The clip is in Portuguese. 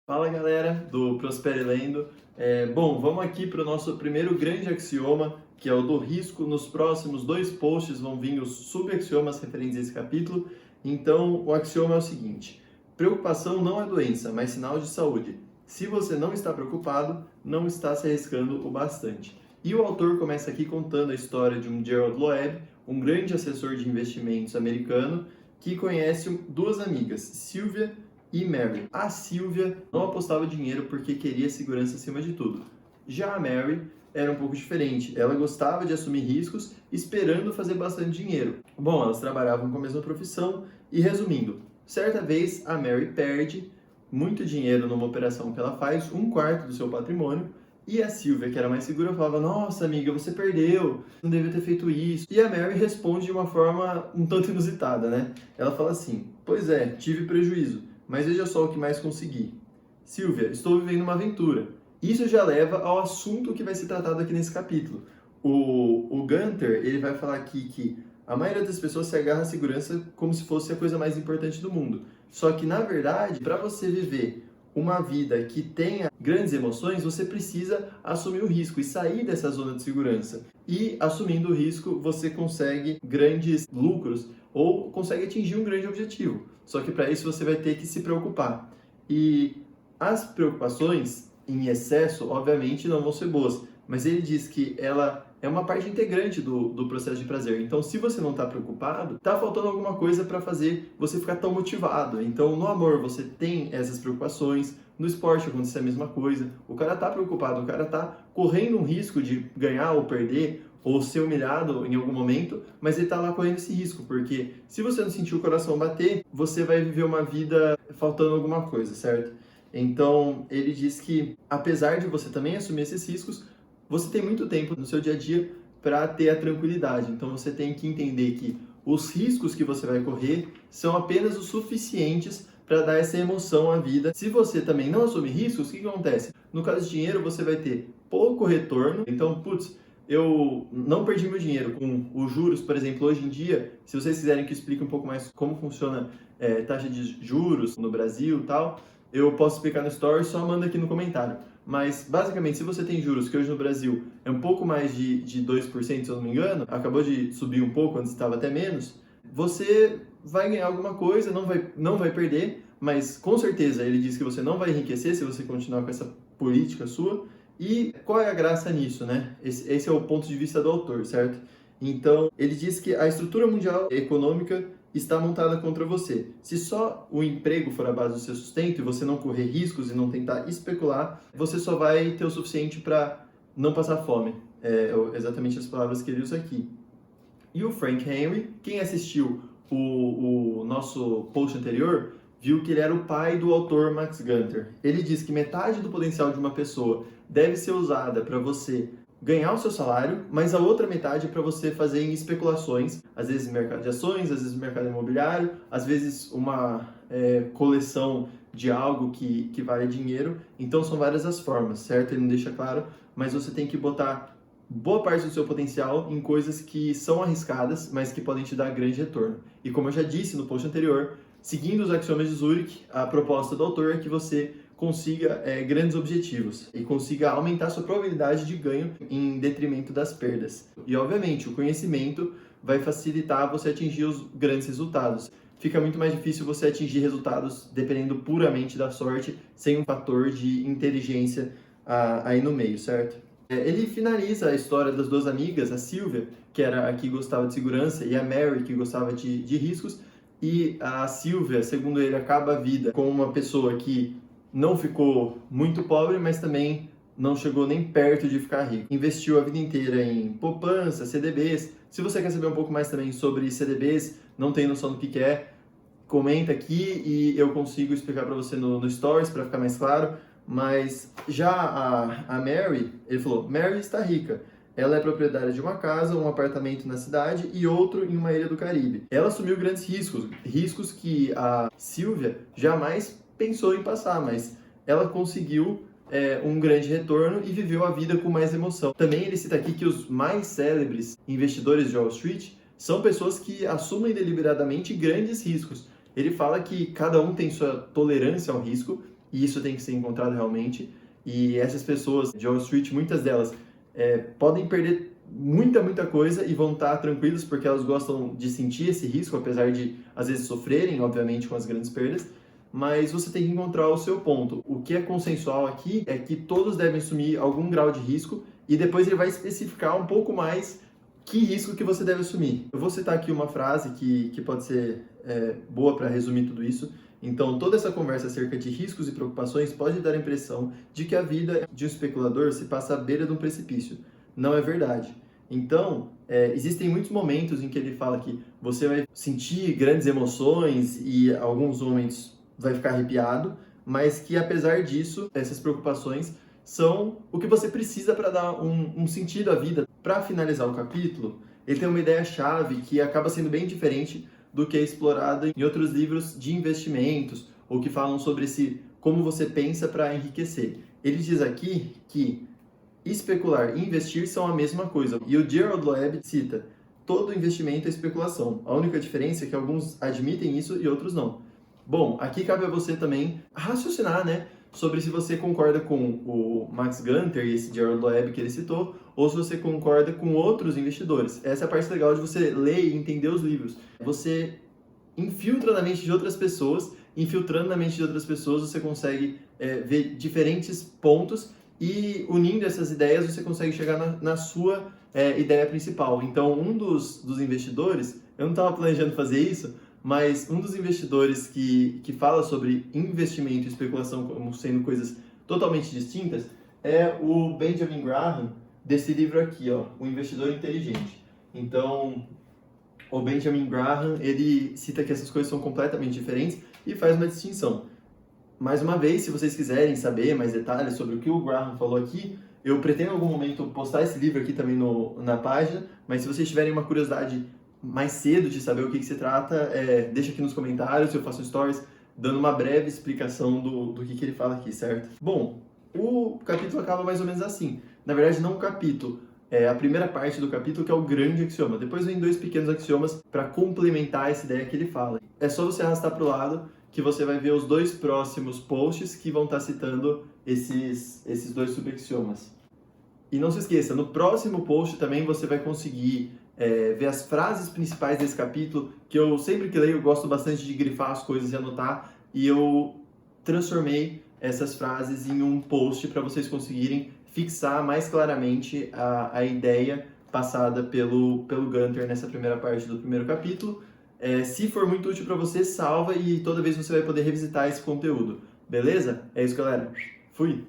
Fala galera do Prospere Lendo. Bom, vamos aqui para o nosso primeiro grande axioma, que é o do risco. Nos próximos dois posts vão vir os subaxiomas referentes a esse capítulo. Então, o axioma é o seguinte: preocupação não é doença, mas sinal de saúde. Se você não está preocupado, não está se arriscando o bastante. E o autor começa aqui contando a história de um Gerald Loeb, um grande assessor de investimentos americano, que conhece duas amigas, Sylvia e Mary. A Sylvia não apostava dinheiro porque queria segurança acima de tudo. Já a Mary era um pouco diferente. Ela gostava de assumir riscos, esperando fazer bastante dinheiro. Bom, elas trabalhavam com a mesma profissão e, resumindo, certa vez a Mary perde muito dinheiro numa operação que ela faz, um quarto do seu patrimônio, e a Sylvia, que era mais segura, falava: "Nossa, amiga, você perdeu, não devia ter feito isso." E a Mary responde de uma forma um tanto inusitada, né? Ela fala assim: "Pois é, tive prejuízo, mas veja só o que mais consegui. Sylvia, estou vivendo uma aventura." Isso já leva ao assunto que vai ser tratado aqui nesse capítulo. O Gunther, ele vai falar aqui que a maioria das pessoas se agarra à segurança como se fosse a coisa mais importante do mundo. Só que, na verdade, para você viver uma vida que tenha grandes emoções, você precisa assumir o risco e sair dessa zona de segurança. E, assumindo o risco, você consegue grandes lucros ou consegue atingir um grande objetivo. Só que para isso você vai ter que se preocupar. E as preocupações em excesso, obviamente, não vão ser boas. Mas ele diz que ela é uma parte integrante do processo de prazer. Então, se você não está preocupado, está faltando alguma coisa para fazer você ficar tão motivado. Então, no amor, você tem essas preocupações. No esporte acontece a mesma coisa. O cara está preocupado, o cara está correndo um risco de ganhar ou perder, ou ser humilhado em algum momento, mas ele está lá correndo esse risco, porque se você não sentir o coração bater, você vai viver uma vida faltando alguma coisa, certo? Então, ele diz que, apesar de você também assumir esses riscos, você tem muito tempo no seu dia a dia para ter a tranquilidade. Então, você tem que entender que os riscos que você vai correr são apenas os suficientes para dar essa emoção à vida. Se você também não assumir riscos, o que acontece? No caso de dinheiro, você vai ter pouco retorno. Então, putz, eu não perdi meu dinheiro com os juros, por exemplo. Hoje em dia, se vocês quiserem que eu explique um pouco mais como funciona taxa de juros no Brasil e tal, eu posso explicar no Story, só manda aqui no comentário. Mas, basicamente, se você tem juros, que hoje no Brasil é um pouco mais de 2%, se eu não me engano, acabou de subir um pouco, antes estava até menos, você vai ganhar alguma coisa, não vai perder, mas com certeza ele diz que você não vai enriquecer se você continuar com essa política sua. E qual é a graça nisso, né? Esse é o ponto de vista do autor, certo? Então, ele diz que a estrutura mundial econômica está montada contra você. Se só o emprego for a base do seu sustento e você não correr riscos e não tentar especular, você só vai ter o suficiente para não passar fome. Exatamente as palavras que ele usa aqui. E o Frank Henry, quem assistiu o nosso post anterior, viu que ele era o pai do autor Max Gunther. Ele diz que metade do potencial de uma pessoa deve ser usada para você ganhar o seu salário, mas a outra metade é para você fazer em especulações, às vezes no mercado de ações, às vezes no mercado imobiliário, às vezes uma coleção de algo que vale dinheiro. Então são várias as formas, certo? Ele não deixa claro, mas você tem que botar boa parte do seu potencial em coisas que são arriscadas, mas que podem te dar grande retorno. E como eu já disse no post anterior, seguindo os axiomas de Zurich, a proposta do autor é que você consiga grandes objetivos e consiga aumentar sua probabilidade de ganho em detrimento das perdas. E, obviamente, o conhecimento vai facilitar você atingir os grandes resultados. Fica muito mais difícil você atingir resultados dependendo puramente da sorte, sem um fator de inteligência aí no meio, certo? Ele finaliza a história das duas amigas, a Sylvia, que era a que gostava de segurança, e a Mary, que gostava de riscos. E a Sylvia, segundo ele, acaba a vida como uma pessoa que não ficou muito pobre, mas também não chegou nem perto de ficar rico. Investiu a vida inteira em poupança, CDBs. Se você quer saber um pouco mais também sobre CDBs, não tem noção do que é, comenta aqui e eu consigo explicar para você no Stories para ficar mais claro. Mas já a Mary, ele falou, Mary está rica. Ela é proprietária de uma casa, um apartamento na cidade e outro em uma ilha do Caribe. Ela assumiu grandes riscos, riscos que a Sylvia jamais pensou em passar, mas ela conseguiu um grande retorno e viveu a vida com mais emoção. Também ele cita aqui que os mais célebres investidores de Wall Street são pessoas que assumem deliberadamente grandes riscos. Ele fala que cada um tem sua tolerância ao risco e isso tem que ser encontrado realmente. E essas pessoas de Wall Street, muitas delas, podem perder muita coisa e vão estar tranquilos porque elas gostam de sentir esse risco, apesar de, às vezes, sofrerem, obviamente, com as grandes perdas. Mas você tem que encontrar o seu ponto. O que é consensual aqui é que todos devem assumir algum grau de risco e depois ele vai especificar um pouco mais que risco que você deve assumir. Eu vou citar aqui uma frase que pode ser boa para resumir tudo isso. Então, toda essa conversa acerca de riscos e preocupações pode dar a impressão de que a vida de um especulador se passa à beira de um precipício. Não é verdade. Então, existem muitos momentos em que ele fala que você vai sentir grandes emoções e alguns momentos vai ficar arrepiado, mas que apesar disso, essas preocupações são o que você precisa para dar um sentido à vida. Para finalizar o capítulo, ele tem uma ideia-chave que acaba sendo bem diferente do que é explorada em outros livros de investimentos ou que falam sobre como você pensa para enriquecer. Ele diz aqui que especular e investir são a mesma coisa. E o Gerald Loeb cita: todo investimento é especulação. A única diferença é que alguns admitem isso e outros não. Bom, aqui cabe a você também raciocinar, né, sobre se você concorda com o Max Gunther e esse Gerald Loeb que ele citou, ou se você concorda com outros investidores. Essa é a parte legal de você ler e entender os livros. Você infiltra na mente de outras pessoas, infiltrando na mente de outras pessoas você consegue ver diferentes pontos e unindo essas ideias você consegue chegar na sua ideia principal. Então, um dos investidores, eu não estava planejando fazer isso, mas um dos investidores que fala sobre investimento e especulação como sendo coisas totalmente distintas é o Benjamin Graham, desse livro aqui, ó, O Investidor Inteligente. Então, o Benjamin Graham, ele cita que essas coisas são completamente diferentes e faz uma distinção. Mais uma vez, se vocês quiserem saber mais detalhes sobre o que o Graham falou aqui, eu pretendo em algum momento postar esse livro aqui também na página, mas se vocês tiverem uma curiosidade mais cedo de saber o que se trata, deixa aqui nos comentários, eu faço stories dando uma breve explicação do que ele fala aqui, certo? Bom, o capítulo acaba mais ou menos assim. Na verdade, não o capítulo, a primeira parte do capítulo, que é o grande axioma. Depois vem 2 pequenos axiomas para complementar essa ideia que ele fala. É só você arrastar para o lado que você vai ver os 2 próximos posts que vão estar citando esses 2 subaxiomas. E não se esqueça, no próximo post também você vai conseguir ver as frases principais desse capítulo, que eu sempre que leio eu gosto bastante de grifar as coisas e anotar, e eu transformei essas frases em um post para vocês conseguirem fixar mais claramente a ideia passada pelo Gunther nessa primeira parte do primeiro capítulo. Se for muito útil para você, salva e toda vez você vai poder revisitar esse conteúdo. Beleza? É isso, galera. Fui!